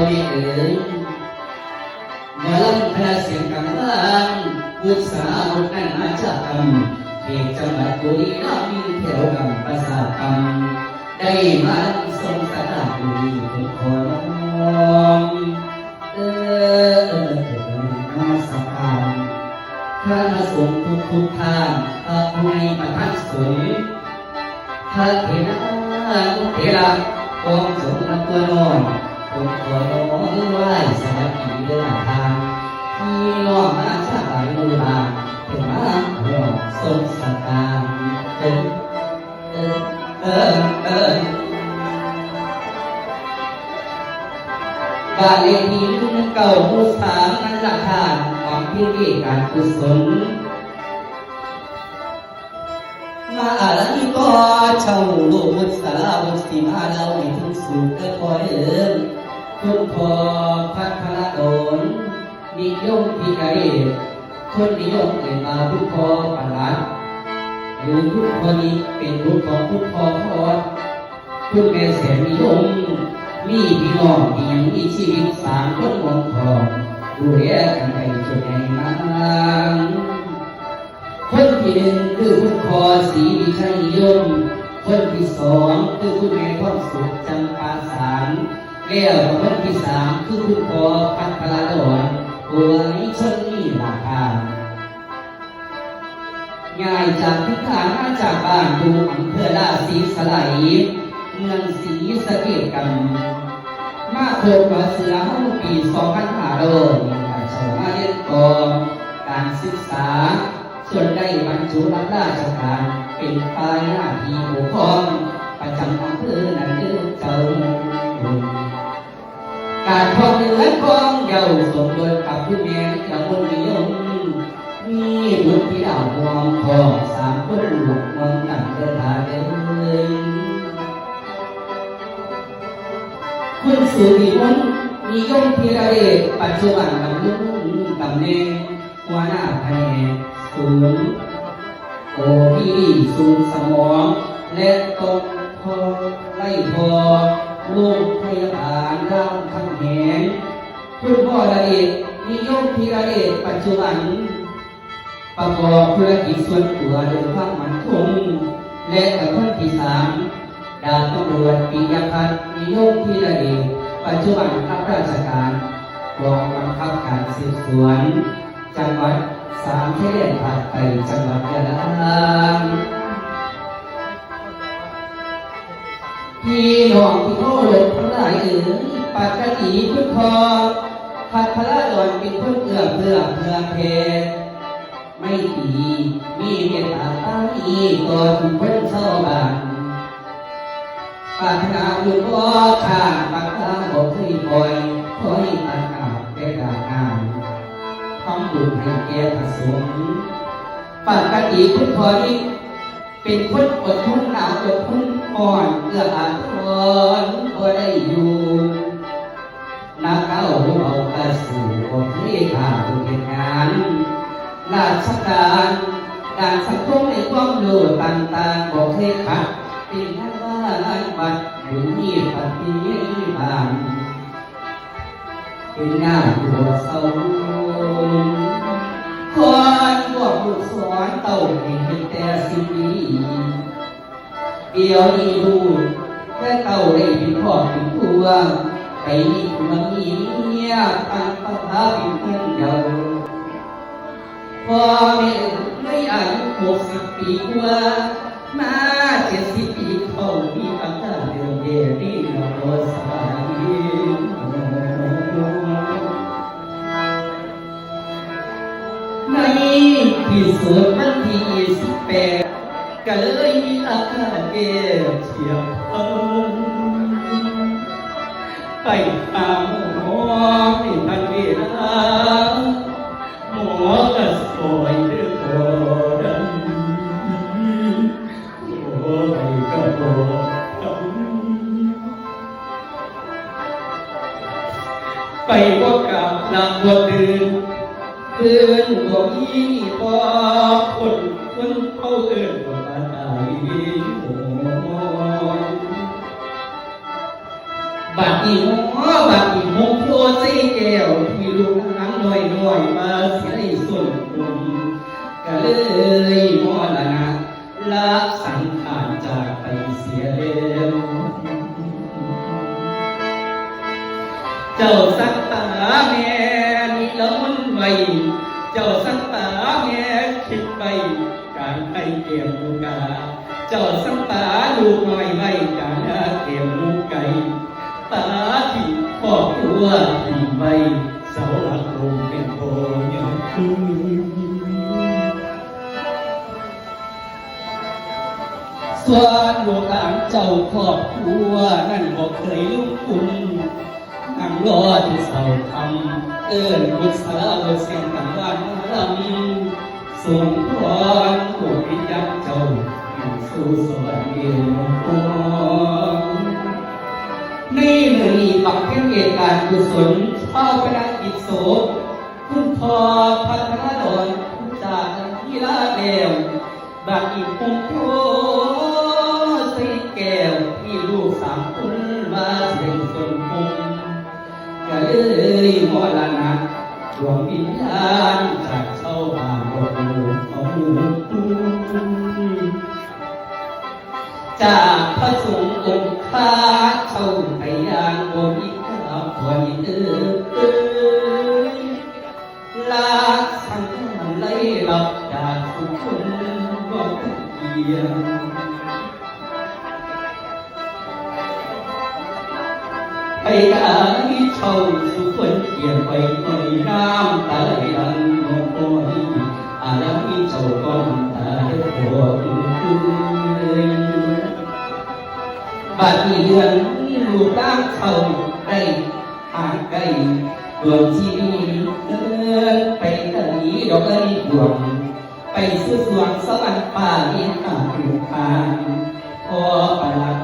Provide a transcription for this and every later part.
ไม่เอ่ยมาลำคณะเสียงกังวานบุษาบุญนั้นมาจากกรรมเอกจังหวัดบุรีรัมย์เที่ยวกำประสาทกรรมได้มาทรงสถาบุรีเป็นคนมาสักการพระสงฆ์ทุกท่านพระผู้ในประทับสงฆ์พระเถระเถระกองสงฆ์นักตัวน้อยผมขอร้องไหว้สวัสดีเดินทางที่น้องมาชาติมือบางถึงมาหัวทรงสการบ้านเลขที่เก่าผู้สามนั้นราคาความพิธีการกุศลมาอะไรก็เช่าลูกมุสลาบุษีมาเราให้ถึงสู่ก็คอยคุณพอพัฒนาโดนนิยมพิการคนนิยมเกิดมาพุทธพอปลัดหรือพุทธพอนี้เป็นพุทธของพุทธพอพอดคุณแม่แสนนิยมมีพี่น้องที่ยังมีชีวิตสามคนมองทองดูแลกันไปจนใหญ่มาคนที่หนึ่งคือคุณพ่อศรีวิชัยนิยมคนที่สองคือคุณแม่ทองสุขจำปาสารแล้วคนที่สามคือคุณพ่อพัฒนาดอนหัวนิชนนี่ราคาง่ายจากพิธานมาจากบ้านดูอำเภอราศีสไลเมืองศรีสะเกษกันมาโคกมาเสือห้องปี2500การชาวมาเรียนต่อการศึกษาส่วนได้บรรจุรับราชการเป็นฝ่ายหน้าที่ปกครองประจำอำเภอนั้นเดินเจ้าการครองเรือนครองเยาว์สมบูรณ์กับผู้แม่กับคนนิยมมีบุตรที่ดาวมองพอสามคนหลุดมองต่างเดินทางเลยคุณสุริมนนิยมธีรเดชปัจจุบันดำรงตำแหน่งหัวหน้าแผนกศูนย์โอพีศูนย์สมองและตกพอไล่พอโรงพยาบาลรามคำแหงคุณพ่อระเดชนิยมธีรเดชปัจจุบันประกอบธุรกิจส่วนตัวโดยความมั่นคงและคนที่สามดาบตำรวจปิยพัฒน์นิยมธีรเดชปัจจุบันรับราชการกองบังคับการสืบสวนจังหวัดสามเทพภาคใต้จังหวัดยะลาพี่น้องที่โอ้หลงทั้งหลายปัจจิพุทธอพัฒนาดอนเป็นคนเอื้อเพื่อเพศไม่ดีมีเมตตาตาอีต่อทุกคนชาวบ้านปรารถนาบุญพ่อข้าปักตาบอกเคยปล่อยคอยตัดขาดแก่ดางานทำบุญให้แก่พระสงฆ์ปกติคุณพ่อนี้เป็นคนอดทนหนาวอดทนอ่อนเอื้ออาทรก็ได้อยู่นักเข้าเอากระสู่บอกให้ข้าผู้เหตุงานราชการด้านสังคมในความรู้ต่างๆบอกให้ขัดเป็นงานบ้านบัดบุญนี้ปฏิบาลเป็นงานหัวเสาคอยบอกลูกสอนเต่าให้เห็นแต่สิ่งดีเดี๋ยวนี้ลูกแค่เต่าได้เป็นพ่อเป็นตัวไปมีคุณมีเมียตั้งปัญหาเป็นเพื่อนเดียวพ่อแม่ไม่อายุ60 ปีกว่ามา70 ปีเขามีปัญหาเรื่องเดียวนี่เราสบายในที่สุดวันที่28ก็เลยมีอาการเฉียบพลันไปตามหมอให้ทันเวลาหมอก็สวยเรื่องโบราณโอ้ยก็บอกไปบ่กลับหลับบ่ตื่นเพื่อนบ่มีบ่คนเขาเอิ้นว่าตายโอ้ย บาดอีหมอบาดอีหมโพสีแก้วที่ลูกหลังน้อยมาเสียให้ส่วนคนก็เลยมรณะละสังขารจากไปเสียแล้วเจ้าสักตาแม่นี่ละมุนไว้เจ้าสักตาแม่คิดไปการไปเกี่ยวมูกาเจ้าสักตาลูกน้อยไว้การเกี่ยวมูไก่ตาที่พ่อตัวที่ไว้เสาหลักลงเป็นโพยส่วนลูกหลานเจ้าครอบครัวนั่นบอกเคยลุกคุณนั่งรอที่เสาทำบุษราเสียงกลางวันรำส่งพรผู้วิญญาณเจ้าอยู่สู่สวรรค์เดียวในมือนี้บักเพ็ญเหตุการณ์กุศลเฝ้าคณะกิจโสคุณพ่อพัฒนาดอนจากที่ลาแก้วบักอีกปุ่มโพสีแก้วที่ลูก3 คนมาเสียงส่วนปุ่มก็เลยมรณะดวงวิญญาณจากเช่าบางบ่ของจากพระสงฆ์องค์ข้าเช่าไปยานบนอีกข้าพอนี้ลาสังไล่หลับจากสุขคนก็เกียงไปการที่เช่าสุขคนเกียงไปหน่อยน้ำตาไหลดังมองมอยอะไรที่เช่าก้อนตาเด็กหัวบาดที่เดือนลูกร่างเขาได้ห่างไกลดวงชีวิตเดินไปตะลีดอกอะไรดวงไปสู่สวงสวรรค์ป่าเลี้ยงตาอยู่ทางพอประหลาด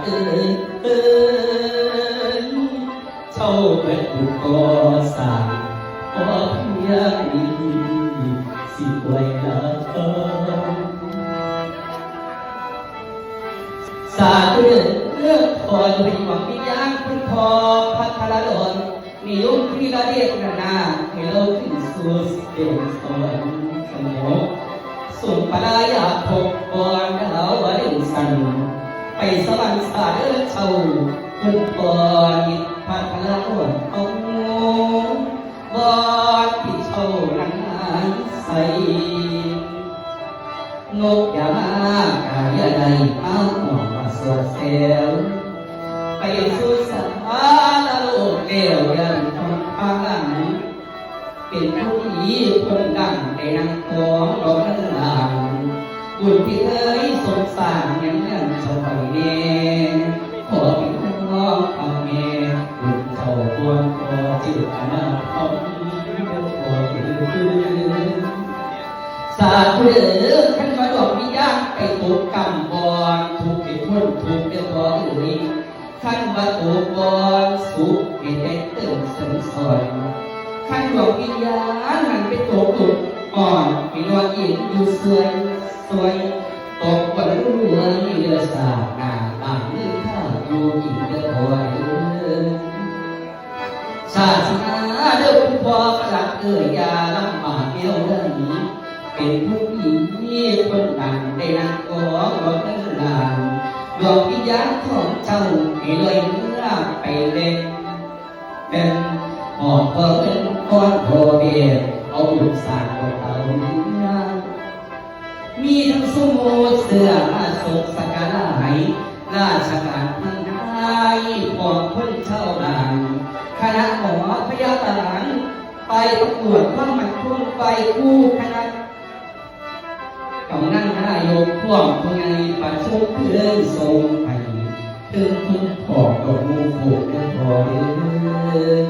เช่าเป็นบุกก่อสร้างพอเพียงสิไว้ละสาธุเลือกพอจะเป็นหวังวิญญาณคุณพอพัทรดลมีลูกที่ละเรียกนาให้เราขึ้นสู่เด่นสวรรค์สมองส่งปลายาพกบอลดาววันสันไปสวรรค์สาเดินเช่าคุณพอยิดพัทรดลเอาบอลที่เช่านั้นใส่นกยามากายใดเอาหมอกมาสวดเซลไปสู่สวรรค์โลกเดียวยันทองฟ้าเป็นผู้ดีคนดังในนางของดอกนั้นหลังบุญที่เคยสงสารยังยังเจ้าไปเน่ขอเป็นน้องเอาเมบุญเจ้าควรขอจิตนาทองขอเป็นสาธุขันมาดอกวิญญาณไปตกกำบอนถูกเป็นคนถูกเป็นตัวอื่นขันมาตกบอนสุขเป็นได้เติมสังสอนขันดอกวิญญาณมันไปตกตุกอ่อนเป็นว่าอินอยู่สวยตกบนเรือสาหนาบางนึกข้าอยู่อีกเดือดร้อนศาสนาเดิมพอประหลัดยาลำบากเดียวเรื่องนี้เป็นผู้หญิงที่คนดังได้นางขอรถนั่งลานดวงวิญญาณของเจ้าให้ลอยเมื่อไปเล่นเป็นหอบเพิ่นก้อนโพเบียเอาบุญสร้างบนเตามีทั้งสมุทรเสือมาสกสกาลายราชการทั้งนายของคนเช่าด่านคณะหมอพยาบาลไปประกวดว่ามันคุ้มไปคู่คณะกำนันนายกพวกคนไงประชุมเพื่อนทรงไปถึงทุกขอบดอกมูผูกเดินพอเดิน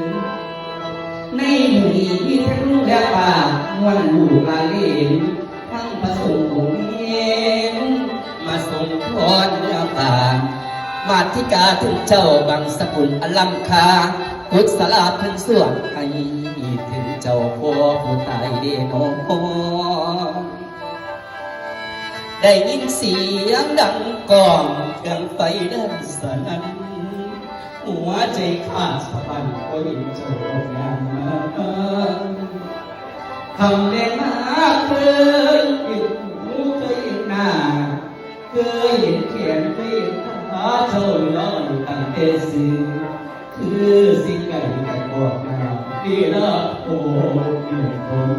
ในหมู่นี้มีทั้งลูกและป่ามวลลูกลาเล่นทั้งผสมองค์เองมาส่งพรและป่ามาธิกาถึงเจ้าบางสกุลอลัมคากุศลาถึงส่วนให้ถึงเจ้าพ่อผู้ตายเดโนได้ยินเสียงดังก่อนเครื่องไฟเดินสนั่น หัวใจขาดสะบันก็ยิ่งโจกงานคำเล่นมาเคยเห็นหูเคยเห็นหน้าเคยเห็นแขนเคยเห็นขาเจ้าล้อนตั้งแต่สื่อคือสิ่งไก่กันบอกนาดีละโอ้ยคน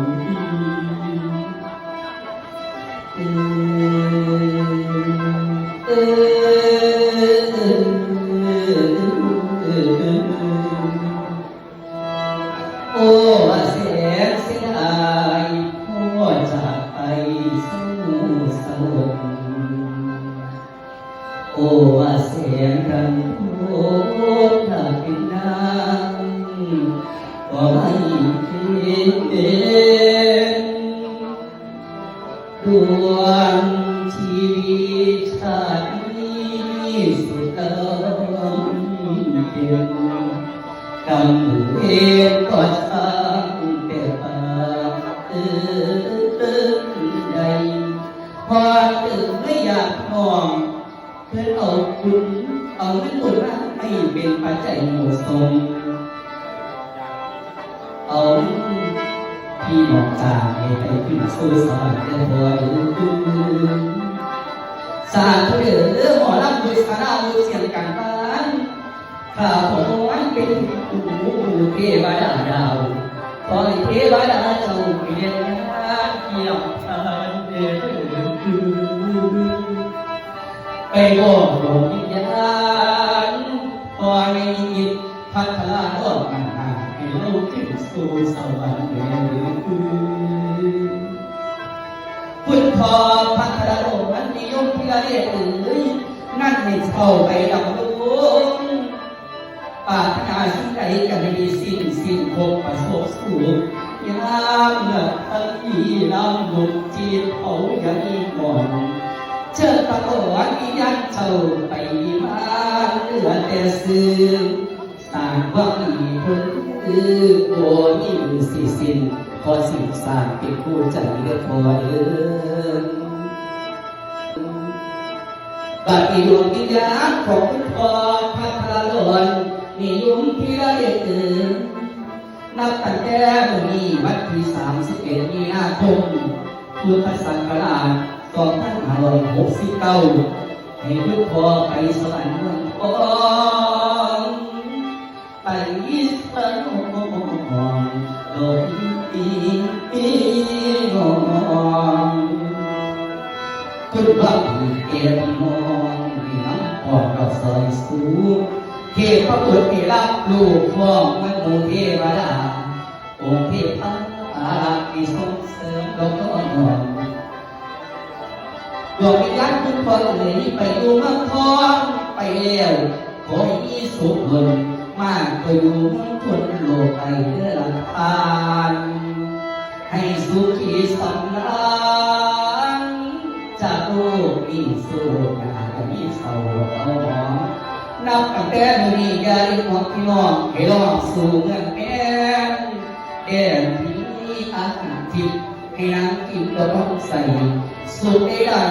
โอ้เสียเสียดายพ่อจากไปสู้สลดโอ้เสียงกันโอ้ถ้าเป็นนางก็ไม่คิดเองดวงชีวิตชาตินี้สุดต้องเพียงกำเองก็ช่างแต่ปากใดพอตื่นไม่อยากนอนเพื่อเอาคุณเอาเงินคนรักไม่เป็นปัจจัยเหมาะสมเอาพี่บอกจากให้ไปขึ้นสู่สวรรค์แต่พอสาธุเด้อหมอลำบุษราบุเสียงกันบ้านข้าพเจ้าเป็นผู้เทวดาดาวคอยเทวดาเจ้าเพียงเกี่ยวพันเดินไปบอกดวงวิญญาณคอยในจิตพัฒนาออกมาให้เราขึ้นสู่สวรรค์เดินคุณพอพัฒนาโลกนั้นนิยมที่ละเอียดนั่นให้เข้าไปดำรงปาถนาสิ่งใดจะไม่มีสิ้นคงประสบสุขยามเมื่อทันทีลำบุกจีบเขาอย่างนี้ก่อนเชิญตะโกนวิญญาณเจ้าไปบ้านเหลือแต่สื่อสร้างว่ามีคนโอ้ยสิ้นพอสิ่งสร้างเป็นผู้ใจเลือดพอบัดนี้ดวงวิญญาณของคุณพ่อพัทรลนนิยมที่ละเอียดนับตั้งแต่วันนี้วันที่31 มีนาคมพุทธศักราช2569ให้คุณพ่อไปสวรรค์เมืองทองไปสนองโดยปีนองคุณพ่อที่เกียรติมองที่น้ำพอกับซอยสูงเทพบุตรที่รับลูกพ่อมันโมเทวดาองค์เทพพระอาที่ส่งเสริมเราก็นอนดวงวิญญาณคุณพ่อเลยไปดูเมืองทองไปแล้วขอให้มีสุขล้นมากไปอยู่เมืองคนโลกไปเด้อละทานให้สุขีสำราญจากโลกมีสุขงานมีเศร้าเอาหอมนับตั้งแต่นี้อย่าได้หมดพี่น้องให้ลองสู่เงินแม่แด่ที่อาหารทิพย์ให้นางกินก็ต้องใส่สุขได้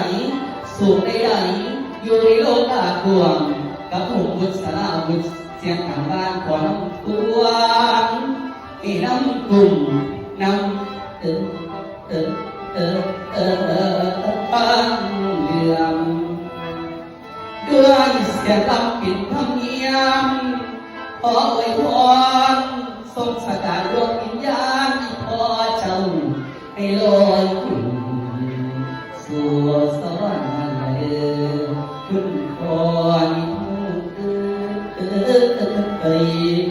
สุขได้อยู่ในโลกากวงกับผมบุษราบุษเสียงทางบ้านขอน้ำตัวให้น้ำกลุ่มน้ำปังเดือมด้วยเสียงลำปิดธรรมเนียมขออวยพรทรงสกัดดวงวิญญาณพ่อเจ้าให้ลอยขึ้นสู่สวรรค์ขึ้นคอยเอ่ย